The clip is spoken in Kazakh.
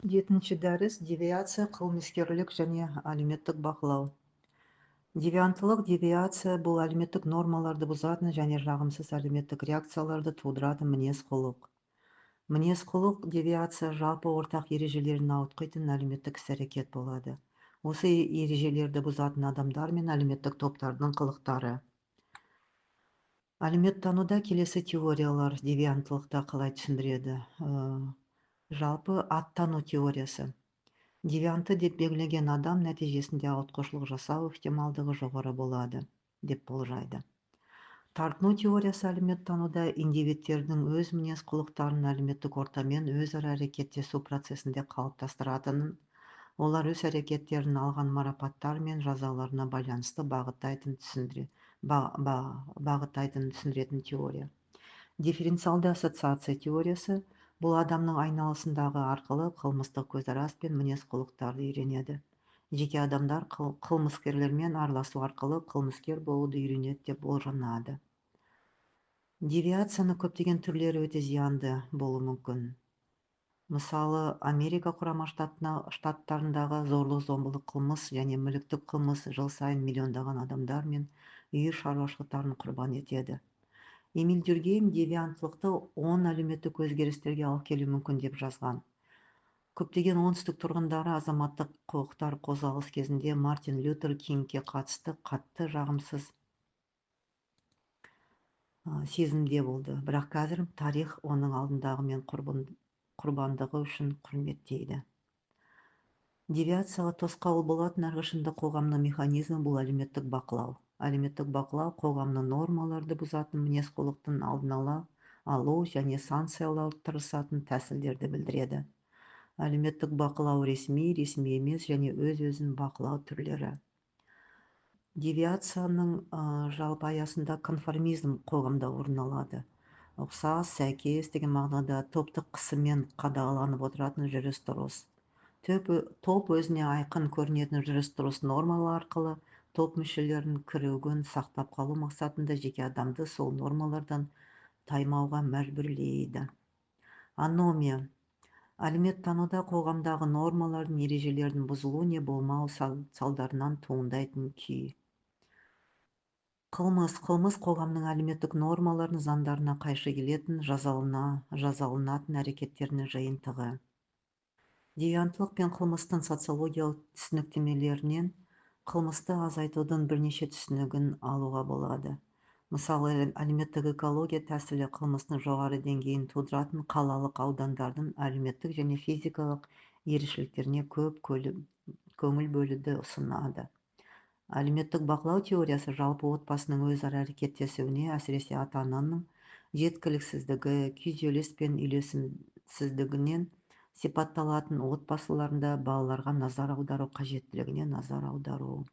Жетінші дәріс девиация, қылмыскерлік және әлеуметтік бақылау. Девиация бұл әлеуметтік нормаларды бұзатын және жағымсыз әлеуметтік реакцияларды тудыратын мінез-құлық. Мінез-құлық девиация жалпы ортақ ережелерін ауытқитын әлеуметтік іс-әрекет болады. Осы ережелерді бұзатын адамдар мен әлеуметтік топтардың қылықтары. Әлеуметтануда келесі теориялар девианттылықты қалай түсіндіреді. Жалпы аттану теориясы. Девиантты деп белгілеген адам нәтижесінде ауытқушылық жасау ықтималдығы жоғары болады, деп болжайды. Тартыну теориясы әлеуметтануда индивидтердің өз мінез-құлықтарын әлеуметтік ортамен өзара әрекеттесу процесінде қалыптастыратынын, олар өз әрекеттерін алған марапаттар мен жазаларына байланысты бағыттайтын түсіндіретін теория. Дифференциалды ассоциация теориясы бұл адамның айналасындағы арқылы қылмыстық көзқарас пен мінез-құлықтарды үйренеді. Жеке адамдар қылмыскерлермен араласу арқылы қылмыскер болуды үйренеді деп болжанады. Девиацияның көптеген түрлері өте зиянды болуы мүмкін. Мысалы, Америка құрама штаттарындағы зорлық-зомбылық қылмыс және мүліктік қылмыс жыл сайын миллиондаған адамдар мен үй шаруашылықтарын құрбан етеді. Эмиль Дюргейм девианттылықты 10 әлеуметтік өзгерістерге алып келуі мүмкін деп жазған. Көптеген оңтүстік тұрғындары азаматтық құқықтар қозғалыс кезінде Мартин Лютер Кингке қатысты қатты жағымсыз сезімде болды. Бірақ қазір тарих оның алдындағы мен құрбандығы үшін құрметтейді. Девиацияға тосқауыл болатын әрқашанда қоғамның механизмі бұл әлеуметтік бақылау. Әлеуметтік бақылау қоғамның нормаларды бұзатын мінез-құлықтың алдын алу және санкциялау тырысатын тәсілдерді білдіреді. Әлеуметтік бақылау ресми емес және өз-өзін бақылау түрлері. Девиацияның жалпы аясында конформизм қоғамда орын алады. Ұқсас, сәйкес деген мағынада топтық қысыммен қадағаланып отыратын жүріс-тұрыс. Топ өзіне айқын көрінетін жүріс-тұрыс нормалары арқылы топ мүшелерінің кірігуін сақтап қалу мақсатында жеке адамды сол нормалардан таймауға мәжбүрлейді. Аномия. Әлеуметтануда қоғамдағы нормалардың ережелердің бұзылуы не болмау салдарынан туындайтын күй. Қылмыс қоғамның әлеуметтік нормаларын заңдарына қайшы келетін жазаланатын әрекеттерінің жиынтығы. Девианттылық пен қылмыстың социологиялық түсініктемелерінен қылмысты азайтудың бірнеше түсінігін алуға болады. Мысалы, әлеуметтік экология тәсілі қылмыстың жоғары деңгейін тудыратын қалалық аудандардың әлеуметтік және физикалық ерекшеліктеріне көп көңіл бөлуді ұсынады. Әлеуметтік бақылау теориясы жалпы отбасының өзара әрекеттесуіне, әсіресе ата-ананың жеткіліксіздігі, күйзеліс пен үйлесімсіздігінен сипатталатын отбасыларында балаларға назар аудару қажеттілігіне назар аудару.